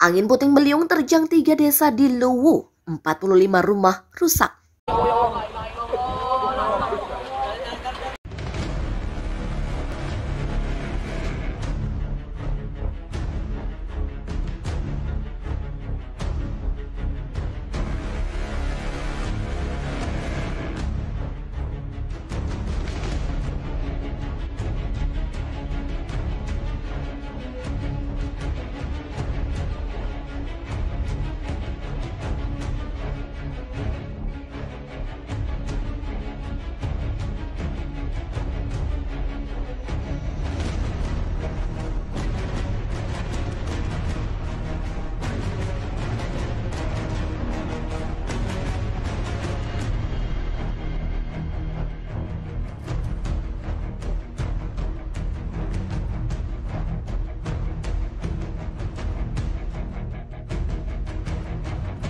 Angin puting beliung terjang 3 desa di Luwu, 45 rumah rusak.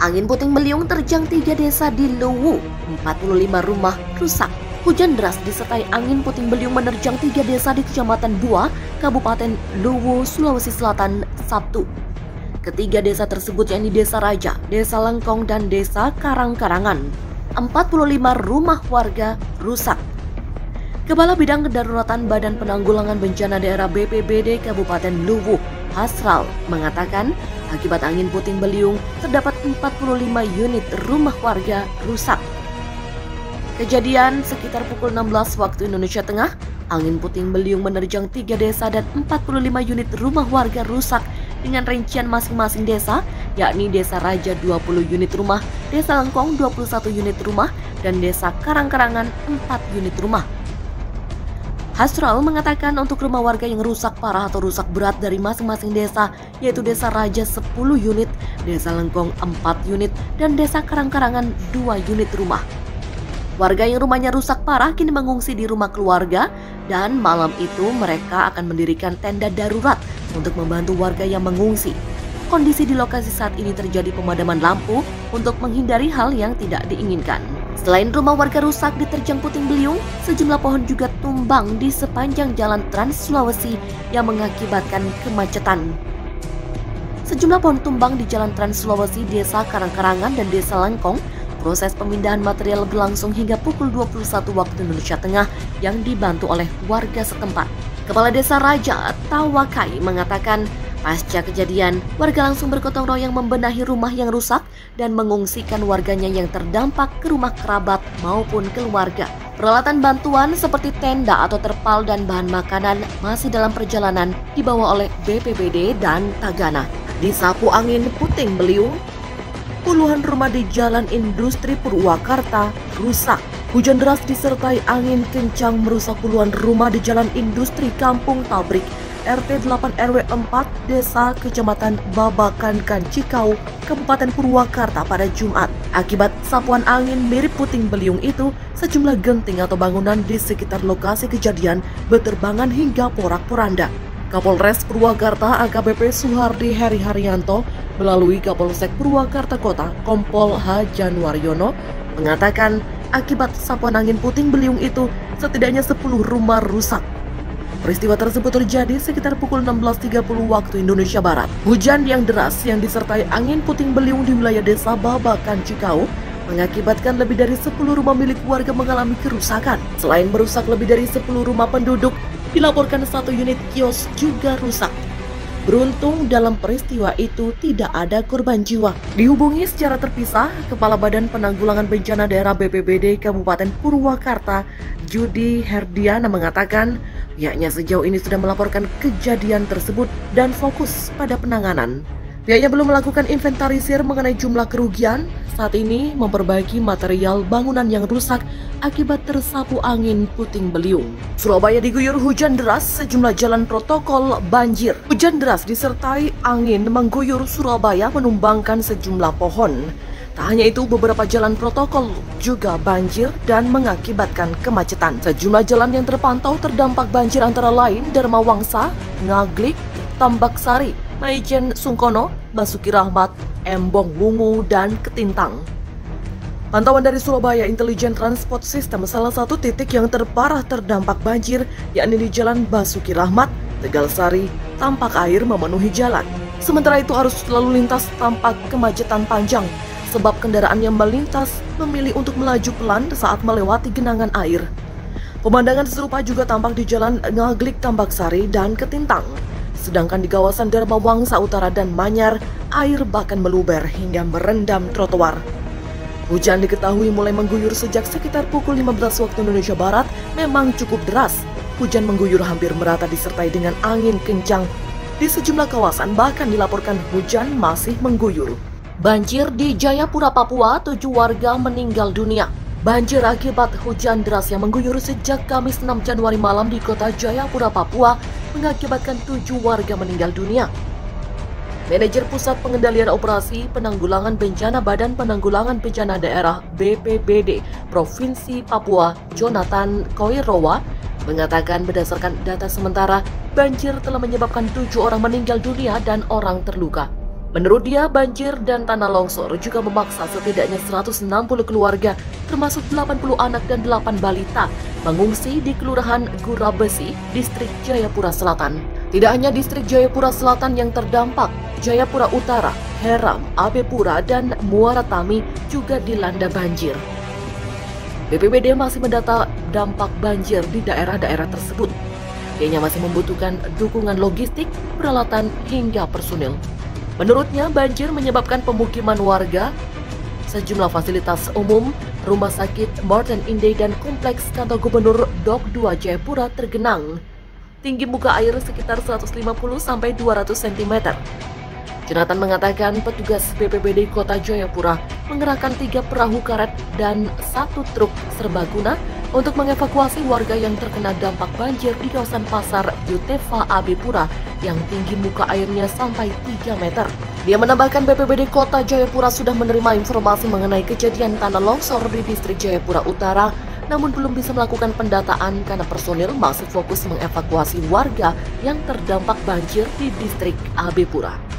Angin puting beliung terjang 3 desa di Luwu, 45 rumah rusak. Hujan deras disertai angin puting beliung menerjang 3 desa di Kecamatan Bua, Kabupaten Luwu, Sulawesi Selatan, Sabtu. Ketiga desa tersebut yakni Desa Raja, Desa Lengkong, dan Desa Karang-Karangan. 45 rumah warga rusak. Kepala Bidang Kedaruratan Badan Penanggulangan Bencana Daerah BPBD Kabupaten Luwu, Hasral, mengatakan akibat angin puting beliung terdapat 45 unit rumah warga rusak. Kejadian sekitar pukul 16 waktu Indonesia Tengah, angin puting beliung menerjang 3 desa dan 45 unit rumah warga rusak dengan rincian masing-masing desa, yakni Desa Raja 20 unit rumah, Desa Lengkong 21 unit rumah, dan Desa Karang-Karangan 4 unit rumah. Hasral mengatakan untuk rumah warga yang rusak parah atau rusak berat dari masing-masing desa, yaitu Desa Raja 10 unit, Desa Lengkong 4 unit, dan Desa Karang-Karangan 2 unit rumah. Warga yang rumahnya rusak parah kini mengungsi di rumah keluarga, dan malam itu mereka akan mendirikan tenda darurat untuk membantu warga yang mengungsi. Kondisi di lokasi saat ini terjadi pemadaman lampu untuk menghindari hal yang tidak diinginkan. Selain rumah warga rusak diterjang puting beliung, sejumlah pohon juga tumbang di sepanjang jalan Trans Sulawesi yang mengakibatkan kemacetan. Sejumlah pohon tumbang di jalan Trans Sulawesi, Desa Karang-Karangan, dan Desa Lengkong. Proses pemindahan material berlangsung hingga pukul 21 waktu Indonesia Tengah yang dibantu oleh warga setempat. Kepala Desa Raja, Tawakai, mengatakan pasca kejadian, warga langsung bergotong royong membenahi rumah yang rusak dan mengungsikan warganya yang terdampak ke rumah kerabat maupun keluarga. Peralatan bantuan seperti tenda atau terpal dan bahan makanan masih dalam perjalanan dibawa oleh BPBD dan Tagana. Disapu angin puting beliung, puluhan rumah di Jalan Industri Purwakarta rusak. Hujan deras disertai angin kencang merusak puluhan rumah di Jalan Industri Kampung Tabrik, RT 8 RW 4, Desa Kecamatan Babakan Kancikau, Kabupaten Purwakarta pada Jumat. Akibat sapuan angin mirip puting beliung itu, sejumlah genting atau bangunan di sekitar lokasi kejadian berterbangan hingga porak-poranda. Kapolres Purwakarta AKBP Suhardi Heri Haryanto melalui Kapolsek Purwakarta Kota Kompol H. Januaryono mengatakan akibat sapuan angin puting beliung itu setidaknya 10 rumah rusak. Peristiwa tersebut terjadi sekitar pukul 16.30 waktu Indonesia Barat. Hujan yang deras yang disertai angin puting beliung di wilayah Desa Babakan Cikau mengakibatkan lebih dari 10 rumah milik warga mengalami kerusakan. Selain merusak lebih dari 10 rumah penduduk, dilaporkan 1 unit kios juga rusak. Beruntung dalam peristiwa itu tidak ada korban jiwa. Dihubungi secara terpisah, Kepala Badan Penanggulangan Bencana Daerah BPBD Kabupaten Purwakarta, Judi Herdiana, mengatakan pihaknya sejauh ini sudah melaporkan kejadian tersebut dan fokus pada penanganan. Pihaknya belum melakukan inventarisir mengenai jumlah kerugian, saat ini memperbaiki material bangunan yang rusak akibat tersapu angin puting beliung. Surabaya diguyur hujan deras, sejumlah jalan protokol banjir. Hujan deras disertai angin mengguyur Surabaya menumbangkan sejumlah pohon. Tak hanya itu, beberapa jalan protokol juga banjir dan mengakibatkan kemacetan. Sejumlah jalan yang terpantau terdampak banjir antara lain Dharma Wangsa, Ngaglik, Tambak Sari, Maijen Sungkono, Basuki Rahmat, Embong Wungu, dan Ketintang. Pantauan dari Surabaya Intelligent Transport System, salah satu titik yang terparah terdampak banjir yakni di Jalan Basuki Rahmat, Tegal Sari, tampak air memenuhi jalan. Sementara itu arus lalu lintas tampak kemacetan panjang sebab kendaraan yang melintas memilih untuk melaju pelan saat melewati genangan air. Pemandangan serupa juga tampak di Jalan Ngaglik Tambak Sari dan Ketintang. Sedangkan di kawasan Dharma Wangsa Utara dan Manyar, air bahkan meluber hingga merendam trotoar. Hujan diketahui mulai mengguyur sejak sekitar pukul 15 waktu Indonesia Barat memang cukup deras. Hujan mengguyur hampir merata disertai dengan angin kencang. Di sejumlah kawasan bahkan dilaporkan hujan masih mengguyur. Banjir di Jayapura, Papua, 7 warga meninggal dunia. Banjir akibat hujan deras yang mengguyur sejak Kamis 6 Januari malam di kota Jayapura, Papua mengakibatkan 7 warga meninggal dunia. Manajer Pusat Pengendalian Operasi Penanggulangan Bencana Badan Penanggulangan Bencana Daerah BPBD Provinsi Papua, Jonathan Koirowa, mengatakan berdasarkan data sementara, banjir telah menyebabkan 7 orang meninggal dunia dan orang terluka. Menurut dia, banjir dan tanah longsor juga memaksa setidaknya 160 keluarga, termasuk 80 anak dan 8 balita, mengungsi di Kelurahan Gurabesi, Distrik Jayapura Selatan. Tidak hanya Distrik Jayapura Selatan yang terdampak, Jayapura Utara, Heram, Abepura, dan Muara Tami juga dilanda banjir. BPBD masih mendata dampak banjir di daerah-daerah tersebut. Dia masih membutuhkan dukungan logistik, peralatan, hingga personil. Menurutnya, banjir menyebabkan pemukiman warga, sejumlah fasilitas umum, rumah sakit Martin Inday dan kompleks kantor gubernur Dok 2 Jayapura tergenang. Tinggi muka air sekitar 150-200 cm. Jonathan mengatakan petugas BPBD Kota Jayapura mengerahkan 3 perahu karet dan 1 truk serbaguna untuk mengevakuasi warga yang terkena dampak banjir di kawasan Pasar Yutefa Abepura yang tinggi muka airnya sampai 3 meter. Dia menambahkan BPBD Kota Jayapura sudah menerima informasi mengenai kejadian tanah longsor di Distrik Jayapura Utara, namun belum bisa melakukan pendataan karena personil masih fokus mengevakuasi warga yang terdampak banjir di Distrik Abepura.